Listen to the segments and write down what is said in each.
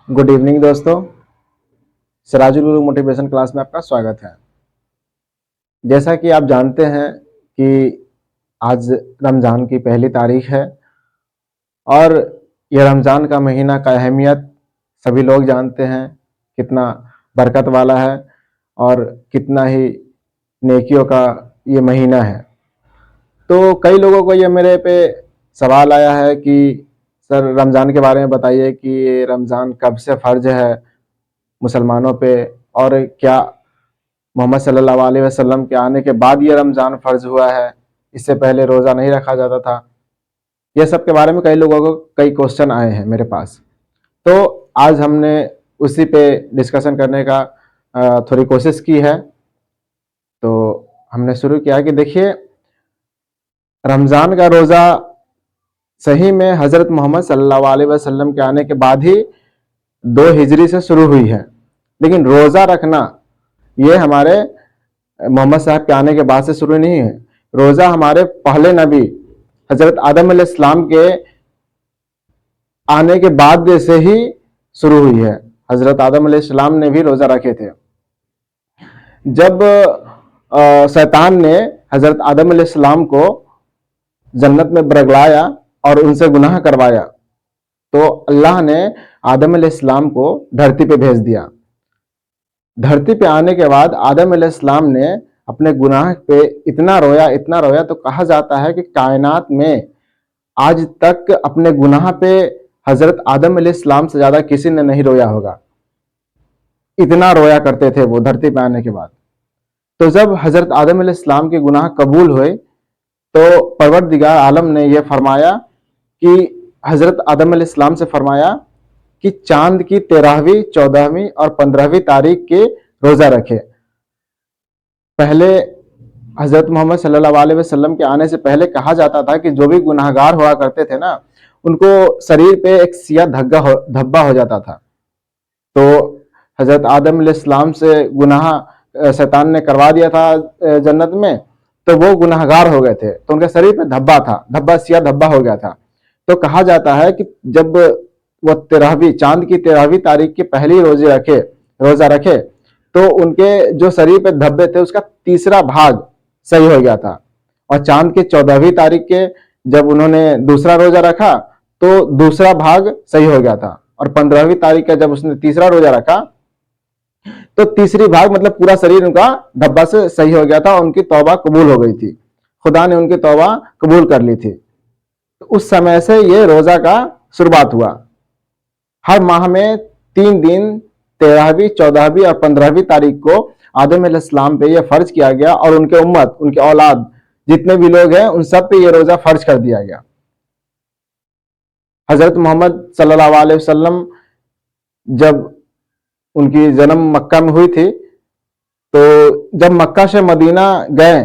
Good evening दोस्तों। Sirajul Uloom motivation class में आपका स्वागत है। जैसा कि आप जानते हैं कि आज रमज़ान की पहली तारीख है और यह रमज़ान का महीना का अहमियत सभी लोग जानते हैं, कितना बरकत वाला है और कितना ही नेकियों का ये महीना है। तो कई लोगों को ये मेरे पे सवाल आया है कि सर रमज़ान के बारे में बताइए कि ये रमज़ान कब से फ़र्ज है मुसलमानों पे, और क्या मोहम्मद सल्लल्लाहु अलैहि वसल्लम के आने के बाद ये रमज़ान फ़र्ज हुआ है, इससे पहले रोज़ा नहीं रखा जाता था। ये सब के बारे में कई लोगों को कई क्वेश्चन आए हैं मेरे पास। तो आज हमने उसी पे डिस्कशन करने का थोड़ी कोशिश की है। तो हमने शुरू किया कि देखिए, रमज़ान का रोज़ा सही में हज़रत मोहम्मद सल्लल्लाहु अलैहि वसल्लम के आने के बाद ही 2 हिजरी से शुरू हुई है, लेकिन रोज़ा रखना ये हमारे मोहम्मद साहब के आने के बाद से शुरू नहीं है। रोज़ा हमारे पहले नबी हज़रत आदम अलैहिस्सलाम के आने के बाद से ही शुरू हुई है। हज़रत आदम अलैहिस्सलाम ने भी रोज़ा रखे थे। जब शैतान ने हज़रत आदम अलैहिस्सलाम को जन्नत में बरगलाया और उनसे गुनाह करवाया, तो अल्लाह ने आदम अलैहिस्सलाम को धरती पे भेज दिया। धरती पे आने के बाद आदम अलैहिस्सलाम ने अपने गुनाह पे इतना रोया, तो कहा जाता है कि कायनात में आज तक अपने गुनाह पे हज़रत आदम अलैहिस्सलाम से ज़्यादा किसी ने नहीं रोया होगा। इतना रोया करते थे वो धरती पे आने के बाद। तो जब हज़रत आदम अलैहिस्सलाम के गुनाह कबूल हुए, तो परवरदिगार आलम ने यह फरमाया कि हज़रत आदम अलैहिस्सलाम से फरमाया कि चांद की 13वीं, 14वीं और 15वीं तारीख के रोज़ा रखे। पहले हज़रत मोहम्मद सल्लल्लाहु अलैहि वसल्लम के आने से पहले कहा जाता था कि जो भी गुनाहगार हुआ करते थे ना, उनको शरीर पे एक सिया धब्बा हो जाता था। तो हज़रत आदम अलैहिस्सलाम से गुनाह शैतान ने करवा दिया था जन्नत में, तो वो गुनाहगार हो गए थे, तो उनके शरीर पे धब्बा सिया धब्बा हो गया था। तो कहा जाता है कि जब वो 13वीं, चांद की 13वीं तारीख के पहली रोजा रखे, तो उनके जो शरीर पे धब्बे थे उसका तीसरा भाग सही हो गया था। और चांद के 14वीं तारीख के जब उन्होंने दूसरा रोजा रखा, तो दूसरा भाग सही हो गया था। और 15वीं तारीख का जब उसने तीसरा रोजा रखा, तो तीसरी भाग मतलब पूरा शरीर उनका धब्बा से सही हो गया था और उनकी तौबा कबूल हो गई थी। खुदा ने उनकी तौबा कबूल कर ली थी। तो उस समय से ये रोजा का शुरुआत हुआ। हर माह में 3 दिन 13वीं, 14वीं और 15वीं तारीख को आदम अलैहिस्सलाम पे यह फर्ज किया गया और उनके उम्मत, उनके औलाद जितने भी लोग हैं उन सब पे यह रोजा फर्ज कर दिया गया। हजरत मोहम्मद सल्लल्लाहु अलैहि वसल्लम जब उनकी जन्म मक्का में हुई थी, तो जब मक्का से मदीना गए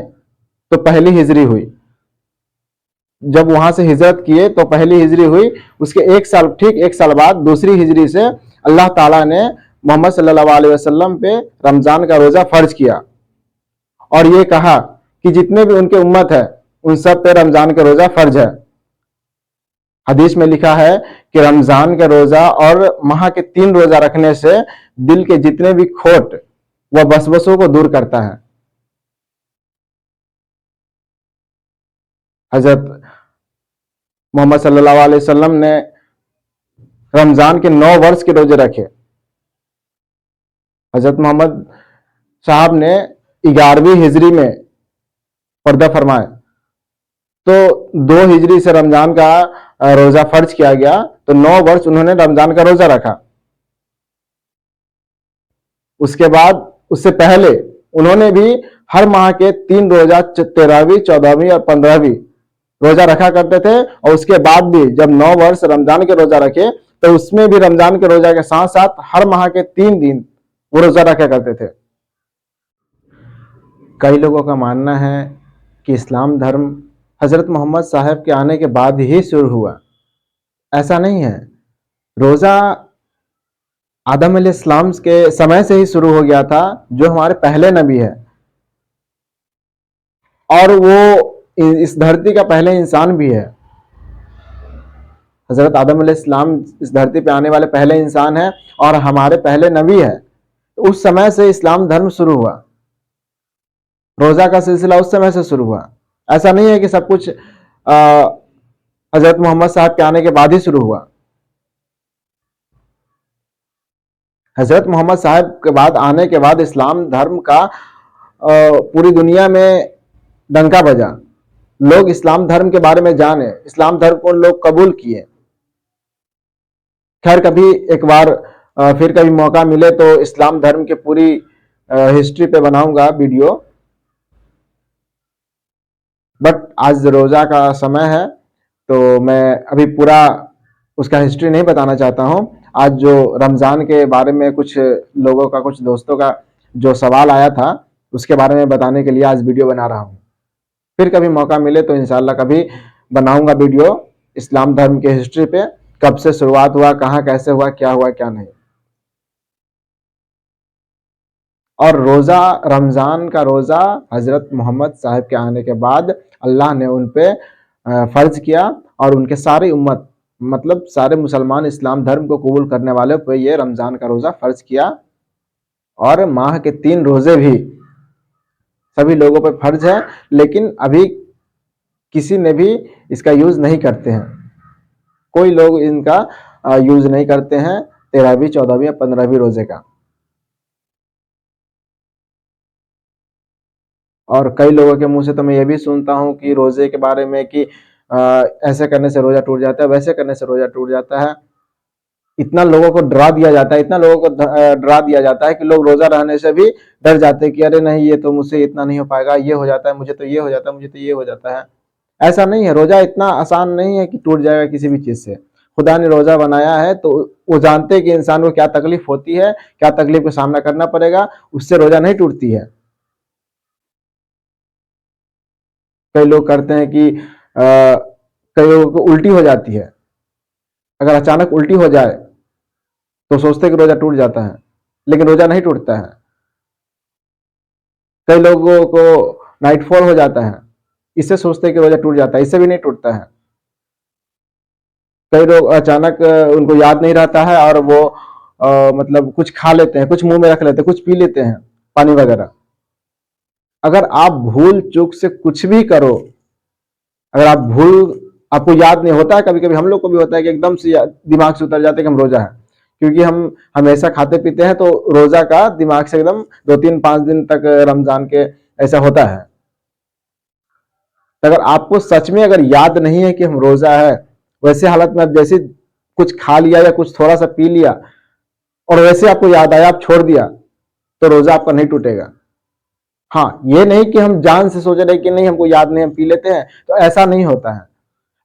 तो पहली हिजरी हुई। जब वहां से हिजरत किए तो पहली हिजरी हुई। उसके ठीक एक साल बाद दूसरी हिजरी से अल्लाह ताला ने मोहम्मद सल्लल्लाहु अलैहि वसल्लम पे रमजान का रोजा फर्ज किया और ये कहा कि जितने भी उनके उम्मत है उन सब पे रमजान का रोजा फर्ज है। हदीस में लिखा है कि रमजान का रोजा और माह के 3 रोजा रखने से दिल के जितने भी खोट व वसवसों को दूर करता है। हजरत मोहम्मद सल्लल्लाहु अलैहि वसल्लम ने रमजान के 9 वर्ष के रोजे रखे। हजरत मोहम्मद साहब ने 11वीं हिजरी में पर्दा फरमाए, तो 2 हिजरी से रमजान का रोजा फर्ज किया गया, तो 9 वर्ष उन्होंने रमजान का रोजा रखा। उसके बाद उससे पहले उन्होंने भी हर माह के 3 रोजा 13वीं, 14वीं और 15वीं रोजा रखा करते थे। और उसके बाद भी जब 9 वर्ष रमजान के रोजा रखे, तो उसमें भी रमजान के रोजा के साथ साथ हर माह के 3 दिन वो रोजा रखा करते थे। कई लोगों का मानना है कि इस्लाम धर्म हजरत मोहम्मद साहब के आने के बाद ही शुरू हुआ। ऐसा नहीं है। रोजा आदम अलैहिस्सलाम के समय से ही शुरू हो गया था, जो हमारे पहले नबी है और वो इस धरती का पहले इंसान भी है। हजरत आदम अलैहिस्सलाम इस धरती पे आने वाले पहले इंसान हैं और हमारे पहले नबी है। तो उस समय से इस्लाम धर्म शुरू हुआ, रोजा का सिलसिला उस समय से शुरू हुआ। ऐसा नहीं है कि सब कुछ हजरत मोहम्मद साहब के आने के बाद ही शुरू हुआ। हजरत मोहम्मद साहब के बाद आने के बाद इस्लाम धर्म का पूरी दुनिया में डंका बजा। लोग इस्लाम धर्म के बारे में जाने, इस्लाम धर्म को लोग कबूल किए। खैर कभी एक बार फिर कभी मौका मिले तो इस्लाम धर्म के पूरी हिस्ट्री पे बनाऊंगा वीडियो, बट आज रोजा का समय है तो मैं अभी पूरा उसका हिस्ट्री नहीं बताना चाहता हूं। आज जो रमजान के बारे में कुछ लोगों का, कुछ दोस्तों का जो सवाल आया था उसके बारे में बताने के लिए आज वीडियो बना रहा हूं। फिर कभी मौका मिले तो इंशाल्लाह कभी बनाऊंगा वीडियो इस्लाम धर्म के हिस्ट्री पे, कब से शुरुआत हुआ, कहाँ कैसे हुआ, क्या नहीं। और रोजा, रमजान का रोजा हजरत मोहम्मद साहब के आने के बाद अल्लाह ने उन पे फर्ज किया और उनके सारी उम्मत, मतलब सारे मुसलमान इस्लाम धर्म को कबूल करने वाले पे ये रमजान का रोजा फर्ज किया। और माह के 3 रोजे भी सभी लोगों पर फर्ज है, लेकिन अभी किसी ने भी इसका यूज नहीं करते हैं। कोई लोग इनका यूज नहीं करते हैं 13वीं, 14वीं या 15वीं रोजे का। और कई लोगों के मुंह से तो मैं ये भी सुनता हूँ कि रोजे के बारे में कि ऐसे करने से रोजा टूट जाता है, वैसे करने से रोजा टूट जाता है। इतना लोगों को डरा दिया जाता है, इतना लोगों को डरा दिया जाता है कि लोग रोजा रहने से भी डर जाते हैं कि अरे नहीं, ये तो मुझसे इतना नहीं हो पाएगा, ये हो जाता है, मुझे तो ये हो जाता है, मुझे तो ये हो जाता है। ऐसा नहीं है, रोजा इतना आसान नहीं है कि टूट जाएगा किसी भी चीज से। खुदा ने रोजा बनाया है तो वो जानते हैं कि इंसान को क्या तकलीफ होती है, क्या तकलीफ का सामना करना पड़ेगा, उससे रोजा नहीं टूटती है। कई लोग करते हैं कि कई लोगों को उल्टी हो जाती है। अगर अचानक उल्टी हो जाए तो सोचते हैं कि रोजा टूट जाता है, लेकिन रोजा नहीं टूटता है। कई लोगों को नाइटफॉल हो जाता है, इससे सोचते हैं कि रोजा टूट जाता है, इससे भी नहीं टूटता है। कई लोग अचानक उनको याद नहीं रहता है और वो मतलब कुछ खा लेते हैं, कुछ मुंह में रख लेते हैं, कुछ पी लेते हैं, पानी वगैरह। अगर आप भूल चूक से कुछ भी करो, अगर आपको याद नहीं होता है, कभी कभी हम लोग को भी होता है कि एकदम से दिमाग से उतर जाते हैं कि हम रोजा है, क्योंकि हम हमेशा खाते पीते हैं तो रोजा का दिमाग से एकदम 2-3-5 दिन तक रमजान के ऐसा होता है। अगर आपको सच में अगर याद नहीं है कि हम रोजा है, वैसे हालत में आप जैसे कुछ खा लिया या कुछ थोड़ा सा पी लिया और वैसे आपको याद आया, आप छोड़ दिया, तो रोजा आपका नहीं टूटेगा। हाँ, ये नहीं कि हम जान से सोच रहे कि नहीं हमको याद नहीं, हम पी लेते हैं, तो ऐसा नहीं होता है।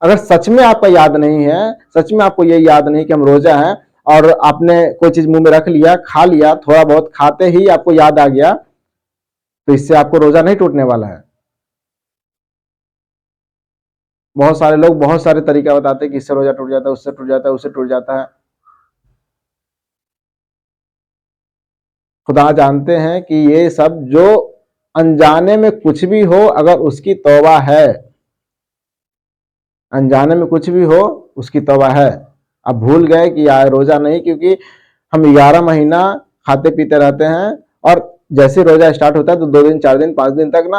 अगर सच में आपका याद नहीं है, सच में आपको ये याद नहीं कि हम रोजा है और आपने कोई चीज मुंह में रख लिया, खा लिया, थोड़ा बहुत खाते ही आपको याद आ गया, तो इससे आपको रोजा नहीं टूटने वाला है। बहुत सारे लोग बहुत सारे तरीका बताते हैं कि इससे रोजा टूट जाता है, उससे टूट जाता है, उससे टूट जाता है। खुदा जानते हैं कि ये सब जो अनजाने में कुछ भी हो, अगर उसकी तौबा है, अनजाने में कुछ भी हो उसकी तौबा है। अब भूल गए कि यार रोजा नहीं, क्योंकि हम 11 महीना खाते पीते रहते हैं और जैसे रोजा स्टार्ट होता है तो 2 दिन, 4 दिन, 5 दिन तक ना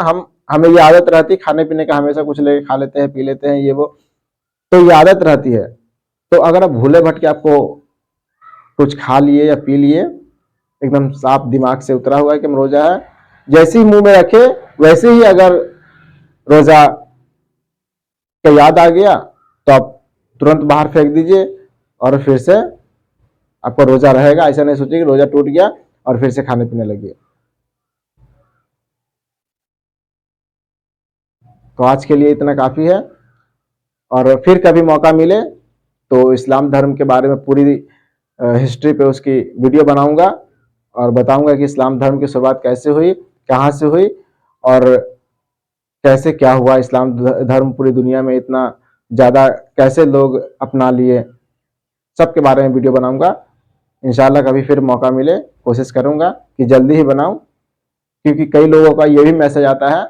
हमें ये आदत रहती है खाने पीने का, हमेशा कुछ लेके खा लेते हैं, पी लेते हैं, ये वो, तो ये आदत रहती है। तो अगर आप भूले भटके आपको कुछ खा लिए या पी लिए, एकदम साफ दिमाग से उतरा हुआ है कि हम रोजा है, जैसे ही मुंह में रखे वैसे ही अगर रोजा का याद आ गया तो आप तुरंत बाहर फेंक दीजिए और फिर से आपका रोजा रहेगा। ऐसा नहीं सोचिए कि रोजा टूट गया और फिर से खाने पीने लगिए। तो आज के लिए इतना काफी है, और फिर कभी मौका मिले तो इस्लाम धर्म के बारे में पूरी हिस्ट्री पे उसकी वीडियो बनाऊंगा और बताऊंगा कि इस्लाम धर्म की शुरुआत कैसे हुई, कहाँ से हुई और कैसे क्या हुआ, इस्लाम धर्म पूरी दुनिया में इतना ज़्यादा कैसे लोग अपना लिए, सबके बारे में वीडियो बनाऊंगा। इंशाल्लाह कभी फिर मौका मिले कोशिश करूंगा कि जल्दी ही बनाऊं, क्योंकि कई लोगों का ये भी मैसेज आता है,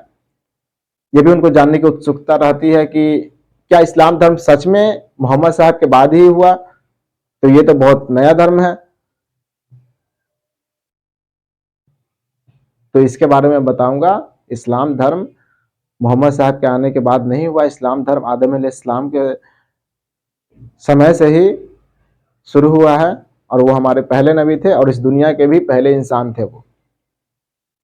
ये भी उनको जानने की उत्सुकता रहती है कि क्या इस्लाम धर्म सच में मोहम्मद साहब के बाद ही हुआ? तो ये तो बहुत नया धर्म है। तो इसके बारे में बताऊंगा। इस्लाम धर्म मोहम्मद साहब के आने के बाद नहीं हुआ। इस्लाम धर्म आदम अलैहिस्सलाम के समय से ही शुरू हुआ है, और वो हमारे पहले नबी थे और इस दुनिया के भी पहले इंसान थे वो।